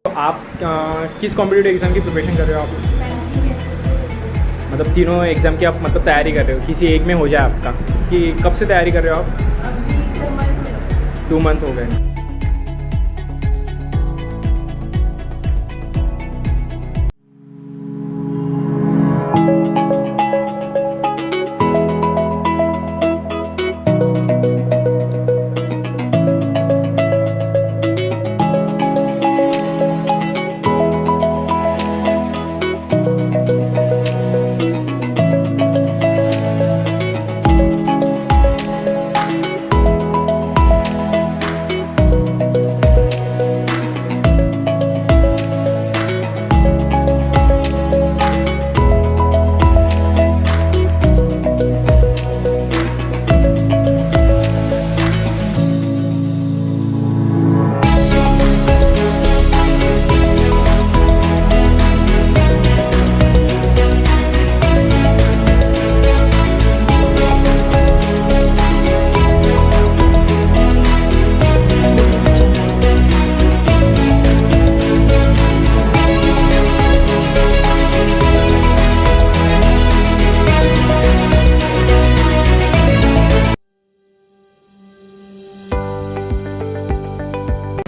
तो आप किस कॉम्पिटिटिव एग्ज़ाम की प्रिपरेशन कर रहे हो आप? मतलब तीनों एग्ज़ाम की आप मतलब तैयारी कर रहे हो, किसी एक में हो जाए आपका, कि कब से तैयारी कर रहे हो आप? 2 मंथ हो गए।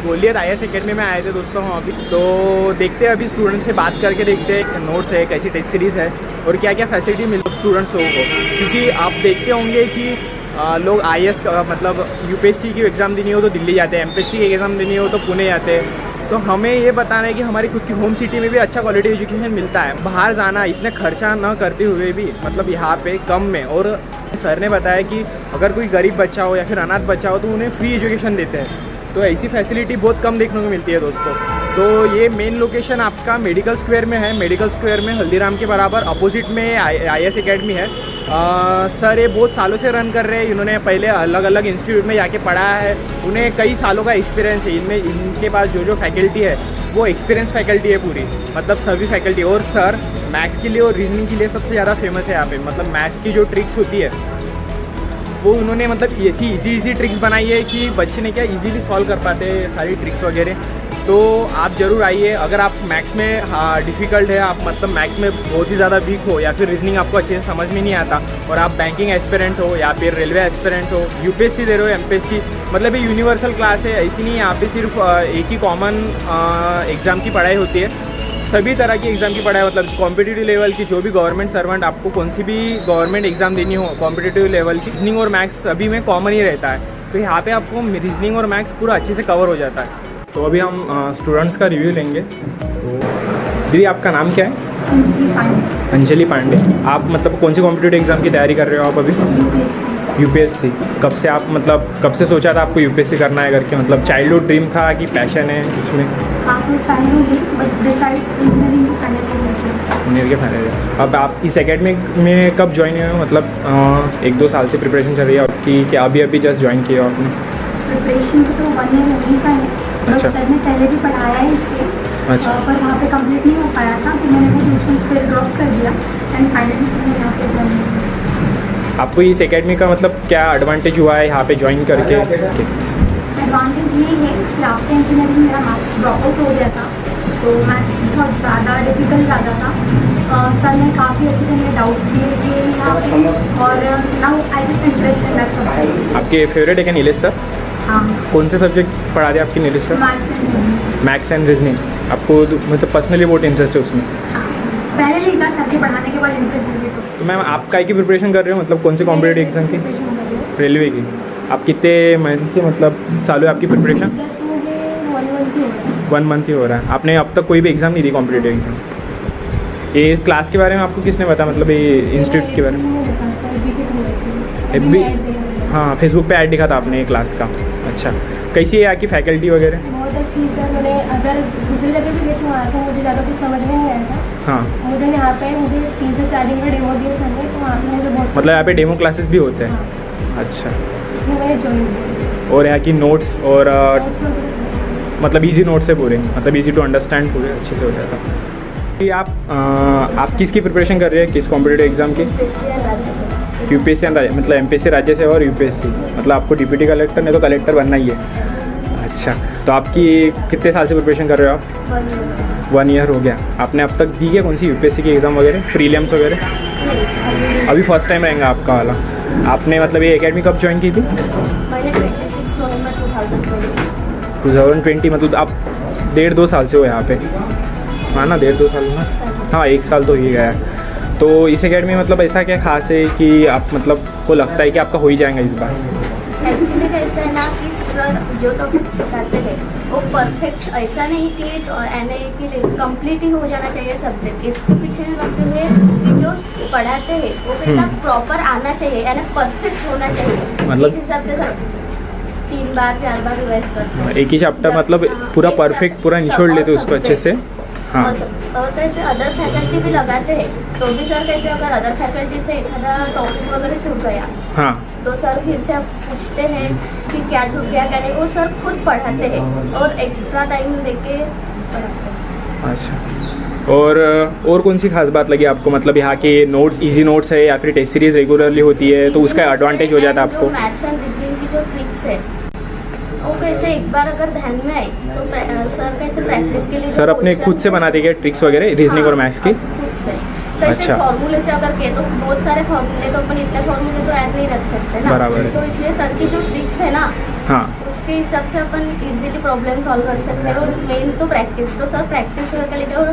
बोलिए IAS एकेडमी में आए थे दोस्तों हम अभी, तो देखते हैं अभी स्टूडेंट्स से बात करके देखते हैं नोट्स है, कैसी टेस्ट सीरीज़ है और क्या क्या फैसिलिटी मिलती है स्टूडेंट्स लोगों को। क्योंकि आप देखते होंगे कि लोग IAS का मतलब UPSC की एग्ज़ाम देनी हो तो दिल्ली जाते हैं, MPSC की एग्ज़ाम देनी हो तो पुणे जाते हैं। तो हमें ये बताना है कि हमारी खुद की होम सिटी में भी अच्छा क्वालिटी एजुकेशन मिलता है, बाहर जाना इतने खर्चा न करते हुए भी मतलब यहाँ पे कम में। और सर ने बताया कि अगर कोई गरीब बच्चा हो या फिर अनाथ बच्चा हो तो उन्हें फ्री एजुकेशन देते हैं। तो ऐसी फैसिलिटी बहुत कम देखने को मिलती है दोस्तों। तो ये मेन लोकेशन आपका मेडिकल स्क्वायर में है, मेडिकल स्क्वायर में हल्दीराम के बराबर अपोजिट में IAS एकेडमी है। सर ये बहुत सालों से रन कर रहे हैं, इन्होंने पहले अलग अलग इंस्टीट्यूट में जाके पढ़ाया है, उन्हें कई सालों का एक्सपीरियंस है। इनमें इनके पास जो फैकल्टी है वो एक्सपीरियंस फैकल्टी है पूरी, मतलब सभी फैकल्टी। और सर मैथ्स के लिए और रीजनिंग के लिए सबसे ज़्यादा फेमस है यहाँ पे। मतलब मैथ्स की जो ट्रिक्स होती है वो उन्होंने मतलब ऐसी इजी ट्रिक्स बनाई है कि बच्चे ने क्या इजीली सॉल्व कर पाते हैं सारी ट्रिक्स वगैरह। तो आप ज़रूर आइए। अगर आप मैथ्स में डिफ़िकल्ट है, आप मतलब मैथ्स में बहुत ही ज़्यादा वीक हो या फिर रीजनिंग आपको अच्छे से समझ में नहीं आता और आप बैंकिंग एस्पिरेंट हो या फिर रेलवे एस्पिरेंट हो, UPSC दे रहे हो, MPSC, मतलब ये यूनिवर्सल क्लास है। ऐसी नहीं, यहाँ पे सिर्फ एक ही कॉमन एग्ज़ाम की पढ़ाई होती है, सभी तरह की एग्ज़ाम की पढ़ाई। मतलब कॉम्पिटिटिव लेवल की जो भी गवर्नमेंट सर्वेंट आपको कौन सी भी गवर्नमेंट एग्ज़ाम देनी हो, कॉम्पिटिटिव लेवल की रीजनिंग और मैथ्स सभी में कॉमन ही रहता है। तो यहाँ पे आपको रीजनिंग और मैथ्स पूरा अच्छे से कवर हो जाता है। तो अभी हम स्टूडेंट्स का रिव्यू लेंगे। तो दीदी आपका नाम क्या है? अंजलि पांडे। आप मतलब कौन सी कॉम्पिटिटिव एग्ज़ाम की तैयारी कर रहे हो आप अभी? UPSC। कब से आप मतलब कब से सोचा था आपको UPSC करना है करके? मतलब चाइल्डहुड ड्रीम था कि पैशन है उसमें? इंजीनियर के फाइनल। अब आप इस एकेडमी में कब ज्वाइन हुए हो? मतलब 1-2 साल से प्रिपरेशन चल रही है आपकी कि अभी जस्ट ज्वाइन किया हो आपने? प्रिपरेशन तो 1 ईयर होने का है। अच्छा। सर ने पहले भी पढ़ाया है इसलिए। अच्छा। पर वहाँ पे कंप्लीट नहीं हो पाया था, तो मैंने वो ट्यूशन्स पे ड्रॉप कर दिया एंड फाइनली मैंने यहाँ पे ज्वाइन किया। आपको इस एकेडमी का मतलब क्या एडवांटेज हुआ है यहाँ पे ज्वाइन करके? एडवांटेज ये है कि आफ्टर इंजीनियरिंग मेरा मैथ्स ड्रॉप आउट हो गया था, तो मैथ्स बहुत ज़्यादा डिफिकल्ट ज़्यादा था। सर ने काफ़ी अच्छे से मेरे डाउट्स क्लियर किए यहाँ पे और now I get interest in that subject. आपके फेवरेट है क्या नीलेश सर? हाँ। कौन से सब्जेक्ट पढ़ा रहे आपके Nilesh sir? Maths and reasoning. आपको मतलब पर्सनली बहुत इंटरेस्ट है उसमें? पहले नहीं था, सर के पढ़ाने के बाद इंटरेस्ट हो गया। तो मैम आप काय की प्रिपरेशन कर रहे हो? मतलब कौन सी कॉम्पिटिटिव एग्जाम की? रेलवे की। आप कितने मंथ से मतलब चालू है आपकी प्रिपरेशन? 1 मंथ ही हो रहा है। आपने अब तक कोई भी एग्ज़ाम नहीं दी कॉम्पिटिटिव एग्ज़ाम? ये क्लास के बारे में आपको किसने बताया, मतलब ये इंस्टीट्यूट के बारे में? हाँ, फेसबुक पे ऐड दिखा था आपने क्लास का। अच्छा, कैसी है यहाँ की फैकल्टी वगैरह? बहुत अच्छी सर। मैंने अगर दूसरी जगह भी गई थी वहाँ से मुझे ज़्यादा कुछ समझ में नहीं आया था। हाँ। मुझे यहाँ पे 3 से 4 दिन का डेमो दिया सर ने, तो वहाँ पे मुझे बहुत मतलब यहाँ पे डेमो क्लासेस भी होते हैं? हाँ। अच्छा। इसलिए मैंने ज्वाइन किया। और यहाँ की नोट्स और मतलब इजी नोट्स है पूरे, मतलब इजी टू अंडरस्टैंड पूरे अच्छे से हो जाता है। कि आप किसकी प्रिपरेशन कर रहे हैं, किस कॉम्पिटिटिव एग्ज़ाम की? UPSC मतलब MPSC राज्य से और UPSC। मतलब आपको डिप्टी कलेक्टर नहीं तो कलेक्टर बनना ही है। अच्छा, तो आपकी कितने साल से प्रिपरेशन कर रहे हो आप? 1 ईयर हो गया। आपने अब तक दी है कौन सी यूपीएससी की एग्ज़ाम वगैरह, प्रीलिम्स वगैरह? अभी फर्स्ट टाइम रहेगा आपका वाला। आपने मतलब ये एकेडमी कब ज्वाइन की थी? मैंने 26 नवंबर 2020। 2020, मतलब आप 1.5-2 साल से हो यहाँ पे, हाँ ना? 1.5-2 साल ना? हाँ, 1 साल तो ही गया है। तो इस एकेडमी मतलब ऐसा क्या खास है कि आप मतलब को लगता है कि आपका हो ही जाएगा इस बार? एक्चुअली कैसा है ना कि सर जो टॉपिक सिखाते हैं वो परफेक्ट ऐसा नहीं कि कंप्लीट ही हो जाना चाहिए सब्जेक्ट। इसके पीछे लगते हैं कि जो पढ़ाते हैं वो कैसा प्रॉपर आना चाहिए, यानी परफेक्ट होना चाहिए। मतलब इस हिसाब से सर 3 बार 4 बार रिवाइज करते हैं। एक ही चैप्टर मतलब पूरा परफेक्ट पूरा निचोड़ लेते उसको अच्छे से। हाँ, और कैसे अदर फैकल्टी भी लगाते हैं तो भी सर कैसे अगर अदर फैकल्टी से एखादा टॉपिक वगैरह छूट गया हाँ, तो सर फिर से पूछते हैं कि क्या छूट गया क्या नहीं, वो सर खुद पढ़ाते हैं और एक्स्ट्रा टाइम देके पढ़ाते हैं। अच्छा, और कौन सी खास बात लगी आपको? मतलब यहाँ के नोट्स इजी नोट्स है या फिर टेस्ट सीरीज रेगुलरली होती है तो उसका एडवांटेज हो जाता है आपको? मैथ्स एंड रीजनिंग की जो ट्रिक्स है वो कैसे एक बार अगर ध्यान में आए तो सर कैसे प्रैक्टिस के लिए सर अपने खुद से बनाते क्या ट्रिक्स वगैरह रीजनिंग और मैथ्स की? खुद से। कैसे अच्छा। फॉर्मूले से अगर के तो बहुत सारे फॉर्मूले तो अपन इतने फॉर्मूले तो याद नहीं रख सकते ना। बराबर है। तो इसलिए सर की जो ट्रिक्स है ना हाँ, उसके हिसाब से अपन इजीली प्रॉब्लम सॉल्व कर सकते हैं। और मेन तो प्रैक्टिस, तो सर प्रैक्टिस करके लेते हैं और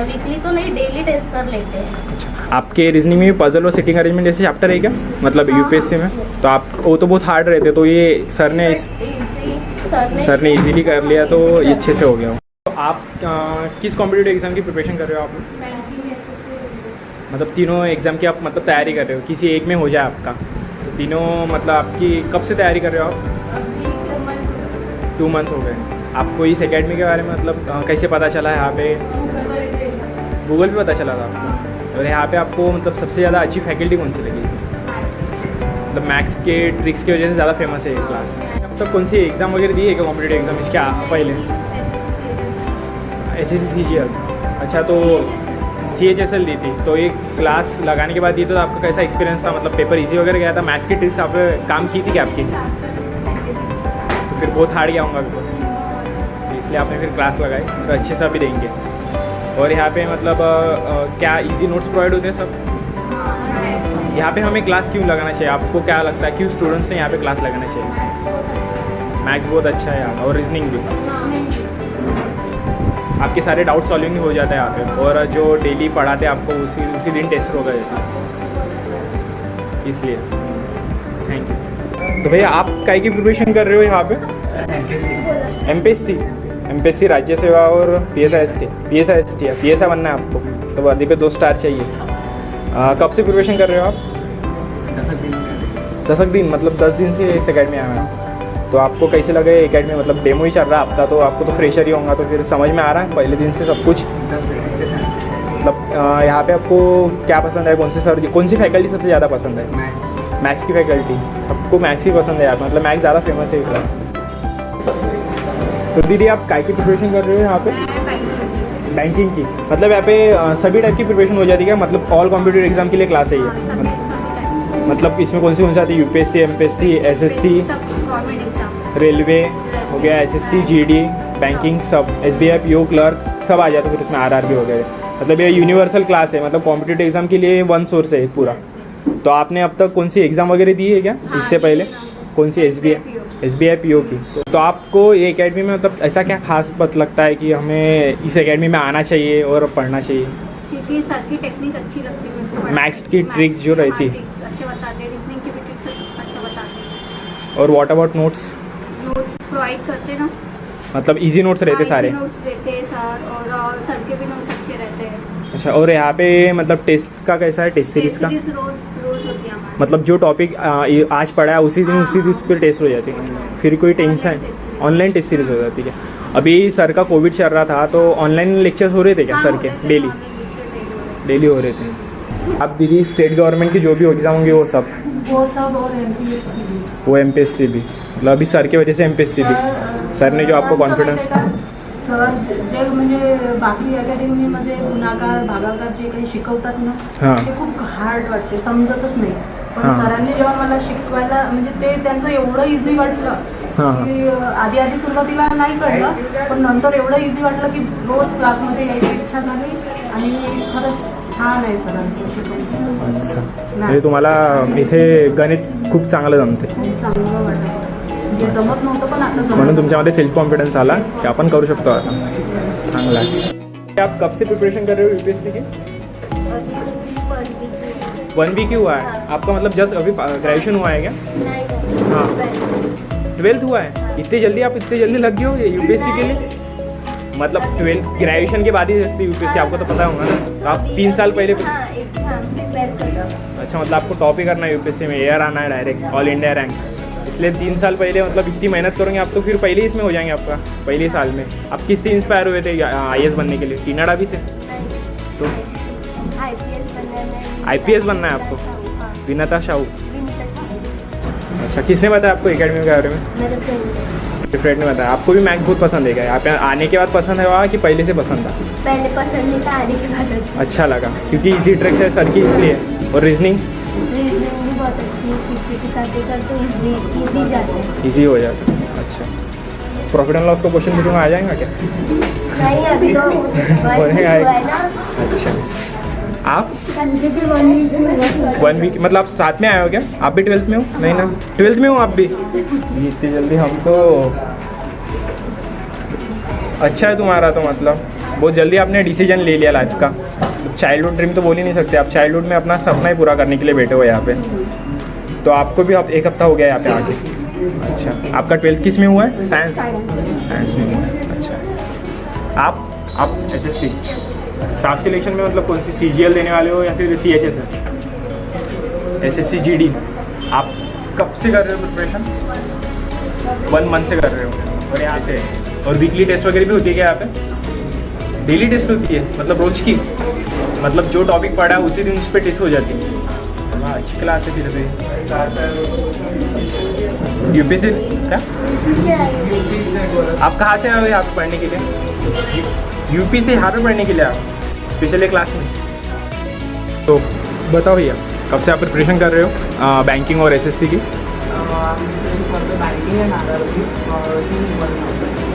वीकली तो नहीं डेली टेस्ट सर लेते हैं। अच्छा, आपके रीजनिंग में पजल और सिटिंग अरेंजमेंट जैसे चैप्टर है क्या? मतलब यूपीएससी में तो आप वो तो बहुत हार्ड रहते, तो ये सर ने इजीली कर लिया तो ये अच्छे से हो गया। तो आप किस कॉम्पिटिटिव एग्ज़ाम की प्रिपरेशन कर रहे हो आप? मतलब तीनों एग्ज़ाम की आप मतलब तैयारी कर रहे हो, किसी एक में हो जाए आपका तो तीनों मतलब आपकी कब से तैयारी कर रहे हो आप? 2 मंथ हो गए। आपको इस एकेडमी के बारे में मतलब कैसे पता चला है? यहाँ पे गूगल पे पता चला था आपको? और यहाँ पे आपको मतलब सबसे ज़्यादा अच्छी फैकल्टी कौन सी लगी? मतलब मैथ्स के ट्रिक्स की वजह से ज़्यादा फेमस है ये क्लास। अब तक कौन सी एग्ज़ाम वगैरह दी है क्या कॉम्पिटिटिव एग्ज़ाम इसके पहले? SSC CGL। अच्छा, तो CHSL दी थी, तो एक क्लास लगाने के बाद दी तो आपका कैसा एक्सपीरियंस था? मतलब पेपर इजी वगैरह गया था? मैथ्स की ट्रिक्स आप काम की थी क्या आपकी? तो फिर बहुत हार्ड गया होगा तो इसलिए आपने फिर क्लास लगाई, तो अच्छे से अभी देंगे। और यहाँ पे मतलब क्या इजी नोट्स प्रोवाइड होते हैं सब? यहाँ पे हमें क्लास क्यों लगाना चाहिए? आपको क्या लगता है क्यों स्टूडेंट्स ने यहाँ पे क्लास लगाना चाहिए? मैथ्स बहुत अच्छा है यहाँ और रीजनिंग भी। आपके सारे डाउट सॉल्विंग हो जाता है यहाँ पे, और जो डेली पढ़ाते हैं आपको उसी दिन टेस्ट होगा इसलिए। Thank you. तो भैया आप काय की प्रिपरेशन कर रहे हो यहाँ पे? MPSC राज्य सेवा और PSI-ST है। PSI बनना है आपको तो वर्दी पे 2 स्टार चाहिए। कब से प्रिपरेशन कर रहे हो आप? 10 दिन, मतलब 10 दिन से इस एकेडमी आया है। तो आपको कैसे लगे एकेडमी? मतलब डेमो ही चल रहा है आपका, तो आपको तो फ्रेशर ही होगा, तो फिर समझ में आ रहा है पहले दिन से सब कुछ? मतलब यहाँ पे आपको क्या पसंद है? कौन सी फैकल्टी सबसे ज़्यादा पसंद है? मैथ्स की फैकल्टी, सबको मैथ्स ही पसंद है यार, मतलब मैथ्स ज़्यादा फेमस है क्लास। तो दीदी आप काय की प्रिपरेशन कर रहे हो यहाँ पे? बैंकिंग की। मतलब यहाँ पे सभी टाइप की प्रिपरेशन हो जाती है क्या? मतलब ऑल कॉम्पिटिटिव एग्जाम के लिए क्लास है ये? मतलब इसमें कौन सी आती है? UPSC, MPSC, SSC, रेलवे हो गया, SSC, GD, बैंकिंग सब, SBI, PO, क्लर्क सब आ जाता है, फिर उसमें RRB वगैरह। मतलब ये यूनिवर्सल क्लास है, मतलब कॉम्पिटिटिव एग्जाम के लिए 1 सोर्स है पूरा। तो आपने अब तक कौन सी एग्ज़ाम वगैरह दी है क्या इससे पहले? कौन सी? SBI PO की। तो आपको ये एकेडमी में मतलब ऐसा क्या खास बात लगता है कि हमें इस एकेडमी में आना चाहिए और पढ़ना चाहिए? क्योंकि सर की टेक्निक अच्छी लगती है, मैथ्स की ट्रिक्स जो रहती है अच्छे बताते हैं, रीजनिंग की भी ट्रिक्स अच्छा बताते हैं। और व्हाट अबाउट नोट्स प्रोवाइड करते ना, मतलब इजी नोट्स रहते सारे? नोट्स देते हैं सर, और सर के भी नोट्स अच्छे रहते हैं। अच्छा, और यहाँ पे मतलब टेस्ट का कैसा है? टेस्ट सीरीज़ का रोज होती है हमारी। मतलब जो टॉपिक आज पढ़ा है उसी दिन उस पर टेस्ट हो जाती है, फिर कोई टेंशन? ऑनलाइन टेस्ट सीरीज हो जाती है। अभी सर का कोविड चल रहा था तो ऑनलाइन लेक्चर्स हो रहे थे क्या सर के? डेली हो रहे थे। आप दीदी स्टेट गवर्नमेंट की जो भी एग्ज़ाम होंगे वो सब और MPSC भी। वो MPSC भी, मतलब अभी सर की वजह से MPSC भी। सर ने जो आपको कॉन्फिडन्स सर जे म्हणजे बाकी अकॅडमीमध्ये गुणाकार भागाकार जे काही शिकवतात ना हां ते खूप हार्ड वाटते, समजतच नाही. पण हां. सरांनी जेव्हा मला शिकवायला म्हणजे ते त्यांचं एवढं इझी वाटलं हां हां की आधी सुरुवातीला नाही कळलं, पण नंतर एवढं इझी वाटलं की रोज क्लासमध्ये यायची इच्छा झाली आणि खरंच छान आहे सरांचं शिकवणं. अच्छा, म्हणजे तुम्हाला इथे गणित खूप चांगलं जमते, खूप चांगलं वाटलं. म्हणजे जमत नव्हतं पण आता म्हणून जमत. तुमच्यामध्ये सेल्फ कॉन्फिडेंस आला की आपण करू शकतो आता. चांगला आहे. आप कब से प्रिपरेशन कर रहे हो यूपीएससी की? 1 वीक ही हुआ है आपका, मतलब जस्ट अभी ग्रेजुएशन हुआ है क्या? हाँ 12th हुआ है, इतनी जल्दी लग गए हो ये यूपीएससी के लिए? मतलब 12th ग्रेजुएशन के बाद ही लगती है यूपीएससी, आपको तो पता होगा ना. तो आप 3 साल पहले, अच्छा मतलब आपको टॉप ही करना है यूपीएससी में, एयर आना है डायरेक्ट ऑल इंडिया रैंक, इसलिए 3 साल पहले मतलब इतनी मेहनत करोगे आप तो फिर पहले ही इसमें हो जाएंगे आपका, पहले ही साल में. आप किससे इंस्पायर हुए थे IAS बनने के लिए? टीना डाबी से? तो IPS बनना है आपको? विनीता शाहू. अच्छा, किसने बताया आपको एकेडमी के बारे में? मेरे फ्रेंड ने बताया. आपको भी मैथ्स बहुत पसंद है क्या? यहाँ पे आने के बाद पसंद है कि पहले से पसंद था? पहले पसंद नहीं था, आने के बाद अच्छा लगा क्योंकि इजी ट्रिक है सर की, इसलिए. और रीजनिंग रीजनिंग भी बहुत अच्छी है, किसी करते करते इजी जाते हैं. ईजी हो जाता है. अच्छा, प्रॉफिट एंड लॉस का क्वेश्चन पूछूंगा, आ जाएगा क्या? नहीं अभी तो बोलेगा हुआ है ना. अच्छा, आप 1 1 वीक मतलब आप साथ में आए हो क्या? आप भी 12th में हो? नहीं ना, 12th में हो आप भी? इतनी जल्दी हम तो. अच्छा है तुम्हारा तो, मतलब बहुत जल्दी आपने डिसीजन ले लिया लाइफ का. चाइल्डहुड ड्रीम तो बोल ही नहीं सकते, आप चाइल्डहुड में अपना सपना ही पूरा करने के लिए बैठे हो यहाँ पे. तो आपको भी एक हफ्ता हो गया यहाँ पे आके. अच्छा, आपका 12th किस में हुआ है? साइंस में हुआ है. अच्छा, आप SSC स्टाफ सिलेक्शन में मतलब कौन सी CGL देने वाले हो या फिर CHS है? SSC GD. आप कब से कर रहे हो प्रिपरेशन? 1 मंथ से कर रहे हो. और यहाँ से और वीकली टेस्ट वगैरह भी होती है क्या यहाँ पे? डेली टेस्ट होती है, मतलब रोज की, मतलब जो टॉपिक पढ़ा है उसी दिन उस पर टेस्ट हो जाती है. वाह, अच्छी क्लास है फिर भी. यूपीएससी क्या? आप कहाँ से आए हो यहाँ पे पढ़ने के लिए? यूपी से यहाँ पे पढ़ने के लिए आप स्पेशल क्लास में? तो बताओ भैया, कब से आप प्रिपरेशन कर रहे हो बैंकिंग और SSC की?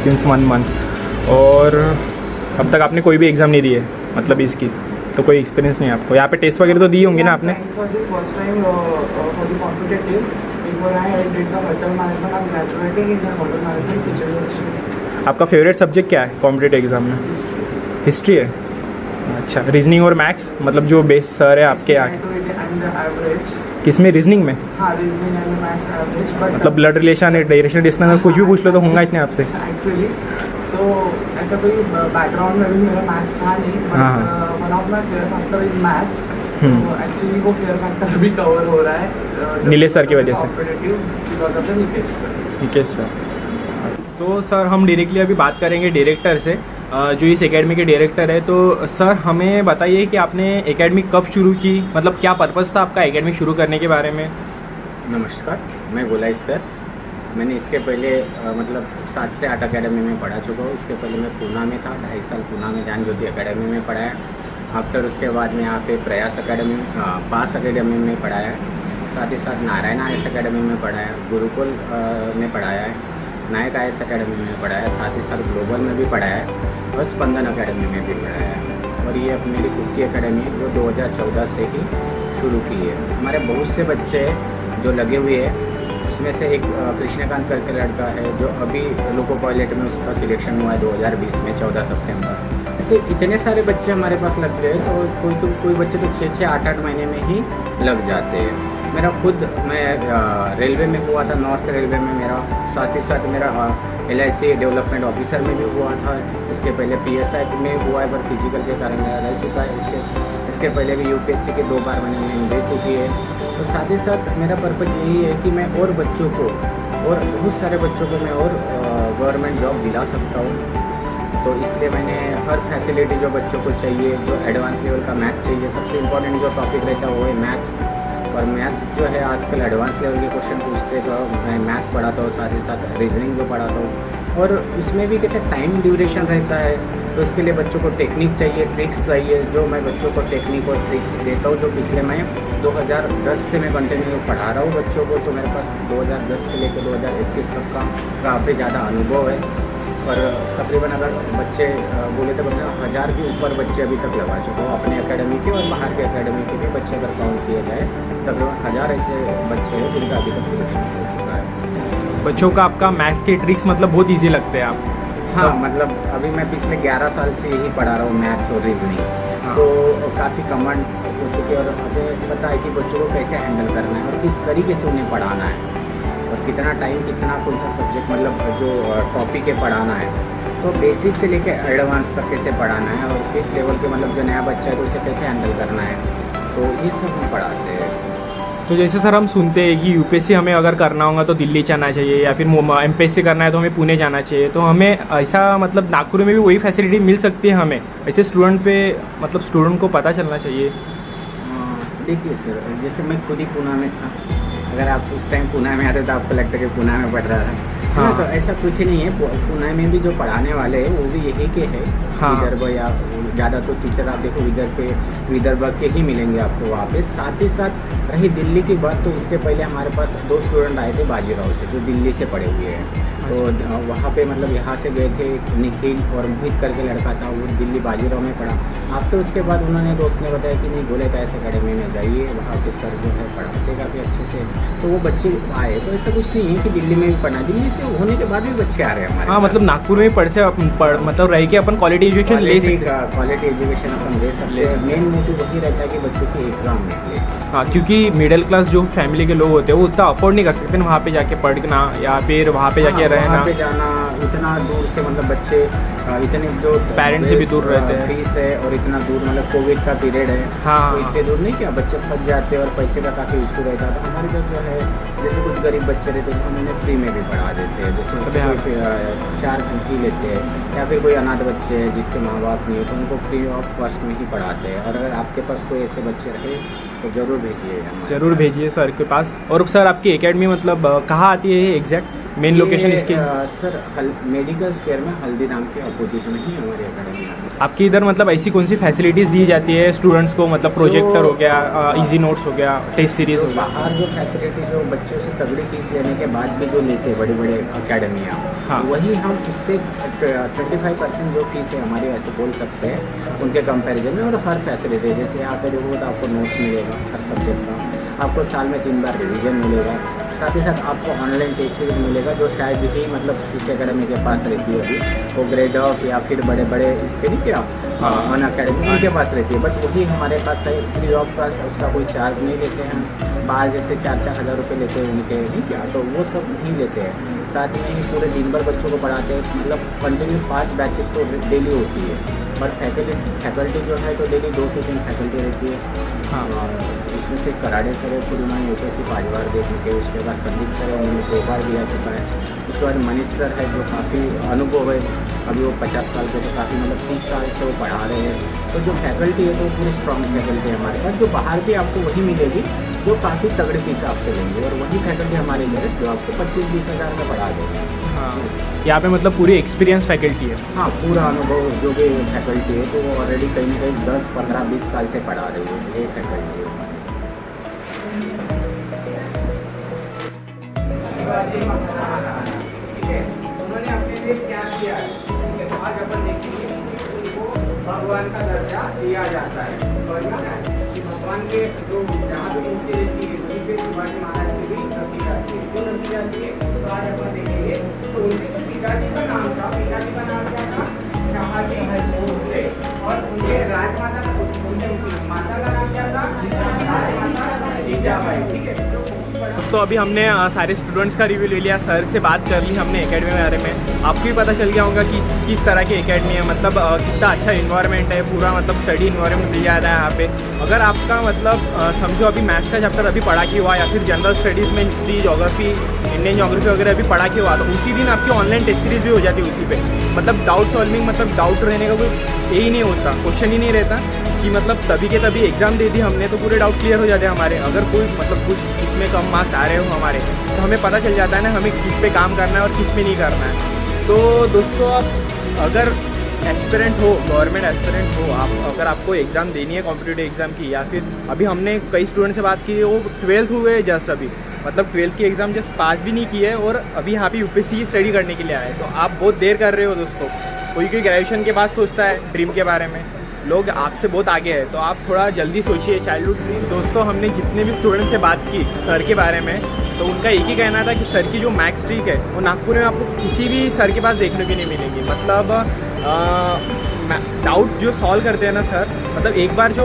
Since 1 month. और अब तक आपने कोई भी एग्ज़ाम नहीं दी है मतलब इसकी? तो कोई एक्सपीरियंस नहीं है आपको? यहाँ पे टेस्ट वगैरह तो दिए होंगे ना आपने? आपका फेवरेट सब्जेक्ट क्या है कॉम्पिटेटिव एग्ज़ाम में? हिस्ट्री है. अच्छा, रीजनिंग और मैथ्स मतलब जो बेस सर है आपके यहाँ किस में? रीजनिंग में? मतलब ब्लड रिलेशन है, डायरेक्शन डिस्टेंस, कुछ भी पूछ लो तो होगा इतने आपसे. एक्चुअली सो ऐसा कोई बैकग्राउंड में भी मेरा मैथ्स था नहीं, but one of my fair factor is maths. तो एक्चुअली वो फेयर फैक्टर भी कवर हो रहा है नीलेश सर की वजह से. निकेश सर. तो सर हम डायरेक्टली अभी बात करेंगे डायरेक्टर से, जो इस एकेडमी के डायरेक्टर है. तो सर हमें बताइए कि आपने एकेडमी कब शुरू की, मतलब क्या पर्पज़ था आपका एकेडमी शुरू करने के बारे में? नमस्कार, मैं गोलाइश सर. मैंने इसके पहले मतलब 7 से 8 अकेडमी में पढ़ा चुका हूँ. इसके पहले मैं पूना में था, 2.5 साल पूना में ज्ञान ज्योति अकेडमी में पढ़ाया. आफ्टर उसके बाद में यहाँ पे प्रयास अकेडमी, पास अकेडमी में पढ़ाया है. साथ ही साथ नारायण IAS अकेडमी में पढ़ाया, गुरुकुल में पढ़ाया है, नायक IAS अकेडमी में पढ़ाया, साथ ही साथ ग्लोबल में भी पढ़ाया है और स्पंदन अकेडमी में भी पढ़ाया है. और ये अब मेरी खुद की अकेडमी है जो 2014 से ही शुरू की है. हमारे बहुत से बच्चे जो लगे हुए हैं, उसमें से एक कृष्णकांत करके लड़का है जो अभी लोको पायलट में उसका सिलेक्शन हुआ है 2020 में 14 सितंबर. ऐसे इतने सारे बच्चे हमारे पास लग गए. तो कोई बच्चे तो 6-6, 8-8 महीने में ही लग जाते हैं. मेरा खुद मैं रेलवे में हुआ था, नॉर्थ रेलवे में मेरा. साथ ही साथ मेरा LIC डेवलपमेंट ऑफिसर में भी हुआ था. इसके पहले PSI में हुआ है, पर फिजिकल के कारण मेरा रह चुका है. इसके पहले भी UPSC के 2 बार मैंने दे चुकी है. तो साथ ही साथ मेरा पर्पज़ यही है कि मैं और बच्चों को, और बहुत सारे बच्चों को मैं और गवर्नमेंट जॉब दिला सकता हूँ. तो इसलिए मैंने हर फैसिलिटी जो बच्चों को चाहिए, जो एडवांस लेवल का मैथ्स चाहिए, सबसे इम्पोर्टेंट जो टॉपिक रहता है वो है मैथ्स. और मैथ्स जो है आजकल एडवांस लेवल के क्वेश्चन पूछते, तो मैं मैथ्स पढ़ाता हूँ. साथ ही साथ रीजनिंग जो पढ़ाता हूँ. और उसमें भी कैसे टाइम ड्यूरेशन रहता है, तो इसके लिए बच्चों को टेक्निक चाहिए, ट्रिक्स चाहिए। जो मैं बच्चों को टेक्निक और ट्रिक्स देता हूँ, जो पिछले मैं 2010 से मैं कंटिन्यू पढ़ा रहा हूँ बच्चों को, तो मेरे पास 2010 से लेकर 2021 तक का काफ़ी ज़्यादा अनुभव है। और तकरीबन अगर बच्चे बोले तो 1000 के ऊपर बच्चे अभी तक लगा चुके हो अपने एकेडमी के, और बाहर के एकेडमी के भी बच्चे अगर काउंट किए जाए तकरीबन 1000 ऐसे बच्चे हैं जिनका अभी तक सिलेक्शन हो चुका है। बच्चों का आपका मैथ्स के ट्रिक्स मतलब बहुत ईजी लगते हैं आप? हाँ, मतलब अभी मैं पिछले 11 साल से यही पढ़ा रहा हूँ, मैथ्स और रीजनिंग। हाँ। तो काफ़ी कमांड हो चुकी है, और मुझे पता है कि बच्चों को कैसे हैंडल करना है और किस तरीके से उन्हें पढ़ाना है, और कितना टाइम, कितना कौन सा सब्जेक्ट, मतलब जो टॉपिक है पढ़ाना है। तो बेसिक से लेकर एडवांस तक कैसे पढ़ाना है, और किस लेवल के, मतलब जो नया बच्चा है तो उसे कैसे हैंडल करना है, तो ये सब हम पढ़ाते हैं। तो जैसे सर हम सुनते हैं कि यूपीएससी हमें अगर करना होगा तो दिल्ली जाना चाहिए, या फिर एमपीएससी करना है तो हमें पुणे जाना चाहिए, तो हमें ऐसा मतलब नागपुर में भी वही फैसिलिटी मिल सकती है हमें? ऐसे स्टूडेंट पे मतलब स्टूडेंट को पता चलना चाहिए। देखिए सर, जैसे मैं खुद ही पुणे में था, अगर आप उस टाइम पुणे में आते तो आपको लगता है कि पुणे में पढ़ रहा था। हाँ, तो ऐसा कुछ नहीं है। पुणे में भी जो पढ़ाने वाले हैं वो भी यही के हैं। हाँ। विदर्भ, या ज़्यादा तो टीचर आप देखो विदर्भ के ही मिलेंगे आपको वहाँ पे। साथ ही साथ रही दिल्ली की बात, तो इसके पहले हमारे पास 2 स्टूडेंट आए थे बाजीराव से, जो दिल्ली से पढ़े हुए हैं। तो वहाँ पे मतलब यहाँ से गए थे, निखिल और मोहित करके लड़का था, वो दिल्ली बाजीराव में पढ़ा। आफ्टर उसके बाद उन्होंने, दोस्त ने बताया कि नहीं, गोले का ऐसे अकेडमी में जाइए, वहाँ पे सर जो है पढ़ाते काफ़ी अच्छे से। तो वो बच्चे आए, तो ऐसा कुछ नहीं है कि दिल्ली में भी पढ़ना, दिल्ली से होने के बाद भी बच्चे आ रहे हैं हमारे। हाँ, मतलब नागपुर में मतलब रह के अपन क्वालिटी एजुकेशन ले सकते हैं। क्वालिटी एजुकेशन अपन ले सकते हैं। मेन मोटिव वही रहता है कि बच्चों की एग्ज़ाम निकले। हाँ, क्योंकि मिडिल क्लास जो फैमिली के लोग होते हैं वो उतना अफोर्ड नहीं कर सकते वहाँ पे जाके पढ़ना, या फिर वहाँ पे जाके रहना, वहाँ पे जाना, इतना दूर से, मतलब बच्चे इतने जो पेरेंट्स से भी दूर रहते हैं, फीस है, और इतना दूर, मतलब कोविड का पीरियड है। हाँ, तो इतने दूर नहीं, क्या बच्चे फंस जाते हैं और पैसे का काफ़ी इशू रहता है। तो हमारे इधर जो है, जैसे कुछ गरीब बच्चे रहते हैं तो हम उन्हें फ्री में भी पढ़ा देते हैं। जैसे कोई चार्ज फी लेते हैं, या फिर कोई अनाथ बच्चे हैं जिसके माँ बाप नहीं है, तो उनको फ्री ऑफ कॉस्ट में ही पढ़ाते हैं। और अगर आपके पास कोई ऐसे बच्चे रहे तो ज़रूर भेजिएगा, ज़रूर भेजिए सर के पास। और सर आपकी एकेडमी मतलब कहाँ आती है एग्जैक्ट मेन लोकेशन इसकी? सर मेडिकल स्क्वायर में हल्दीराम के अपोजिट में ही हमारी एकेडमी आती है। आपकी इधर मतलब ऐसी कौन सी फैसिलिटीज़ दी जाती है स्टूडेंट्स को? मतलब प्रोजेक्टर हो गया, इजी नोट्स हो गया, टेस्ट सीरीज हो गया। बाहर जो फैसिलिटी जो बच्चों से तगड़ी फीस लेने के बाद भी जो लेते हैं बड़ी बड़ी अकेडमियाँ, हाँ, वही हम उससे 25% जो फीस है हमारी, ऐसे बोल सकते हैं, उनके कंपैरिजन में। और हर फैसिलिटी, जैसे यहाँ पे देखोगे तो आपको नोट्स मिलेगा हर सब्जेक्ट का, आपको साल में 3 बार रिवीजन मिलेगा, साथ ही साथ आपको ऑनलाइन टेस्ट सीरीज मिलेगा, जो शायद ही मतलब किसी अकेडमी के पास रहती है अभी, वो ग्रेड ऑफ या फिर बड़े बड़े इसके नहीं क्या अन अकेडमी उनके पास रहती है। बट वही हमारे पास है फ्री ऑफ कॉस्ट, उसका कोई चार्ज नहीं लेते हैं। बाहर जैसे 4-4 हज़ार रुपये लेते हैं उनके, ठीक है, तो वो सब नहीं लेते हैं। साथ में ही पूरे दिन भर बच्चों को पढ़ाते हैं, मतलब कंटिन्यू 5 बैचेस तो डेली होती है। पर फैकल्टी जो है तो डेली 2 से 3 फैकल्टी रहती है। हाँ, इसमें से कराड़े सर है, खुद उन्होंने यूपीएससी 5 बार दे चुके। उसके बाद संदीप सर है, उन्होंने 2 बार दिया चुका है। उसके बाद मनीष सर है, जो काफ़ी अनुभव है, अभी वो 50 साल के, तो काफ़ी मतलब 30 साल से वो पढ़ा रहे हैं। तो जो फैकल्टी है तो पूरी स्ट्रॉन्ग फैकल्टी है हमारे पास। जो बाहर भी आपको वही मिलेगी, जो काफ़ी तगड़े फीस आपसे लेंगे, और वही फैकल्टी हमारे लिए जो आपको 25-20 हज़ार में पढ़ा देंगे। हाँ, यहाँ पे मतलब पूरी एक्सपीरियंस फैकल्टी है। हाँ, पूरा अनुभव जो भी फैकल्टी है, तो वो ऑलरेडी कहीं ना कहीं 10, 15, 20 साल से पढ़ा रही है, ये फैकल्टी है हमारी। उन्होंने अपने लिए क्या किया है, आज अपन देखेंगे उनको भगवान का दर्जा दिया जाता है। समझना है कि भगवान के जो जहाँ भी मूर्ति रहती है वहीं पे शिवाजी महाराज की भी रखी जाती है। क्यों रखी जाती है, तो आज अपन देखेंगे। तो उनके जो पिताजी का नाम था, पिताजी का नाम क्या था? शाहजी भोसले। और उनके राजमाता का, उनकी माता का नाम क्या था? राजमाता जीजाबाई। ठीक है, दोस्तों अभी हमने सारे स्टूडेंट्स का रिव्यू ले लिया, सर से बात कर ली हमने एकेडमी के बारे में। आपको भी पता चल गया होगा कि किस तरह की एकेडमी है, मतलब कितना अच्छा इन्वायरमेंट है, पूरा मतलब स्टडी इन्वायरमेंट मिल जाता है यहाँ पे। अगर आपका मतलब समझो अभी मैथ्स का चैप्टर अभी पढ़ा के हुआ, या फिर जनरल स्टडीज़ में हिस्ट्री, ज्योग्राफी, इंडियन ज्योग्राफी वगैरह अभी पढ़ा के हुआ, तो उसी दिन आपकी ऑनलाइन टेस्ट सीरीज़ भी हो जाती है उसी पे। मतलब डाउट सॉल्विंग, मतलब डाउट रहने का कोई यही नहीं होता, क्वेश्चन ही नहीं रहता कि मतलब तभी के तभी एग्ज़ाम दे दी हमने तो पूरे डाउट क्लियर हो जाते हैं हमारे। अगर कोई मतलब कुछ इसमें कम मार्क्स आ रहे हो हमारे, तो हमें पता चल जाता है ना हमें किस पे काम करना है और किस पे नहीं करना है। तो दोस्तों आप अगर एस्पिरेंट हो, गवर्नमेंट एस्पिरेंट हो, आप अगर आपको एग्ज़ाम देनी है कॉम्पिटिटिव एग्ज़ाम की, या फिर अभी हमने कई स्टूडेंट से बात की, वो 12th हुए जस्ट अभी, मतलब 12th की एग्ज़ाम जस्ट पास भी नहीं की है और अभी यहाँ पे यूपीएससी की स्टडी करने के लिए आए। तो आप बहुत देर कर रहे हो दोस्तों। कोई ग्रेजुएशन के बाद सोचता है ड्रीम के बारे में, लोग आपसे बहुत आगे हैं, तो आप थोड़ा जल्दी सोचिए चाइल्डहुड ड्रीम। दोस्तों हमने जितने भी स्टूडेंट से बात की सर के बारे में, तो उनका एक ही कहना था कि सर की जो मैथ्स ट्रिक है वो नागपुर में आपको किसी भी सर के पास देखने को नहीं मिलेगी। मतलब डाउट जो सॉल्व करते हैं ना सर, मतलब एक बार जो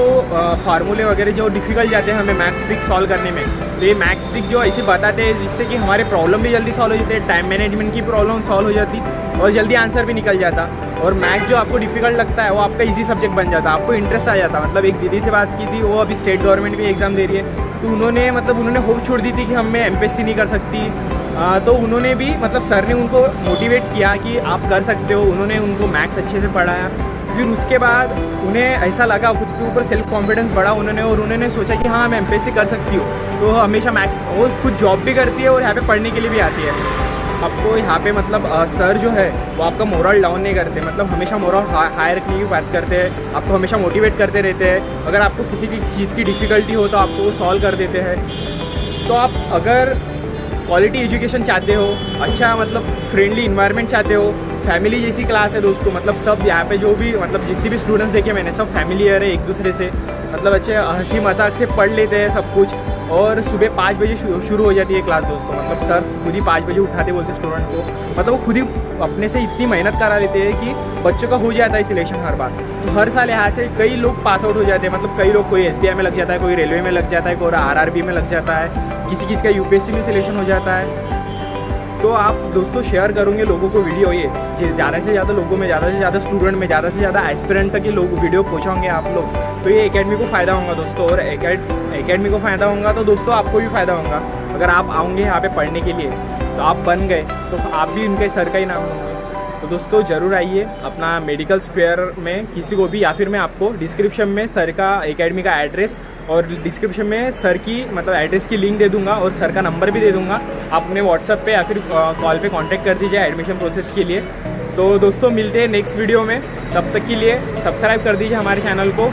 फार्मूले वगैरह जो डिफ़िकल्ट जाते हैं हमें मैथ्स ट्रिक सॉल्व करने में, तो ये मैथ्स ट्रिक जो ऐसे बताते हैं जिससे कि हमारे प्रॉब्लम भी जल्दी सॉल्व हो जाते हैं, टाइम मैनेजमेंट की प्रॉब्लम सॉल्व हो जाती और जल्दी आंसर भी निकल जाता। और मैथ्स जो आपको डिफ़िकल्ट लगता है वो आपका इजी सब्जेक्ट बन जाता, आपको इंटरेस्ट आ जाता। मतलब एक दीदी से बात की थी, वो अभी स्टेट गवर्नमेंट में एग्ज़ाम दे रही है, तो उन्होंने होप छोड़ दी थी कि मैं एमपीएससी नहीं कर सकती। तो उन्होंने भी मतलब सर ने उनको मोटिवेट किया कि आप कर सकते हो। उन्होंने उनको मैथ्स अच्छे से पढ़ाया, फिर उसके बाद उन्हें ऐसा लगा, खुद के ऊपर सेल्फ कॉन्फिडेंस बढ़ा उन्होंने सोचा कि हाँ मैं एमपीएससी कर सकती हूँ। तो हमेशा मैथ्स, वो खुद जॉब भी करती है और यहाँ पे पढ़ने के लिए भी आती है। आपको यहाँ पे मतलब सर जो है वो आपका मोरल डाउन नहीं करते, मतलब हमेशा मोरल हाई रखने की बात करते हैं, आपको हमेशा मोटिवेट करते रहते हैं। अगर आपको किसी भी चीज़ की डिफ़िकल्टी हो तो आपको वो सॉल्व कर देते हैं। तो आप अगर क्वालिटी एजुकेशन चाहते हो, अच्छा मतलब फ्रेंडली इन्वायरमेंट चाहते हो, फैमिली जैसी क्लास है दोस्तों, मतलब सब यहाँ पे जो भी मतलब जितने भी स्टूडेंट्स देखे मैंने सब फैमिलियर है एक दूसरे से, मतलब अच्छे हंसी मजाक से पढ़ लेते हैं सब कुछ। और सुबह 5 बजे शुरू हो जाती है क्लास दोस्तों, मतलब सर खुद ही 5 बजे उठाते बोलते स्टूडेंट को, मतलब वो खुद ही अपने से इतनी मेहनत करा लेते हैं कि बच्चों का हो जाता है सिलेक्शन हर बार। तो हर साल यहाँ से कई लोग पास आउट हो जाते हैं, मतलब कई लोग, कोई SBI में लग जाता है, कोई रेलवे में लग जाता है, कोई RRB में लग जाता है, किसी का UPSC में सिलेक्शन हो जाता है। तो आप दोस्तों शेयर करोगे लोगों को वीडियो, ये ज़्यादा से ज़्यादा लोगों में, ज़्यादा से ज़्यादा स्टूडेंट में, ज़्यादा से ज़्यादा एस्पिरेंट तक ये लोग वीडियो पहुँचाओगे आप लोग, तो ये एकेडमी को फ़ायदा होगा दोस्तों। और एकेडमी को फ़ायदा होगा तो दोस्तों आपको भी फ़ायदा होगा। अगर आप आओगे यहाँ पे पढ़ने के लिए तो आप बन गए तो आप भी उनके सर का ही नाम लोगे। तो दोस्तों ज़रूर आइए अपना मेडिकल स्क्वायर में किसी को भी, या फिर मैं आपको डिस्क्रिप्शन में सर का एकेडमी का एड्रेस और डिस्क्रिप्शन में सर की मतलब एड्रेस की लिंक दे दूंगा और सर का नंबर भी दे दूंगा। आप अपने व्हाट्सएप पे या फिर कॉल पे कांटेक्ट कर दीजिए एडमिशन प्रोसेस के लिए। तो दोस्तों मिलते हैं नेक्स्ट वीडियो में, तब तक के लिए सब्सक्राइब कर दीजिए हमारे चैनल को।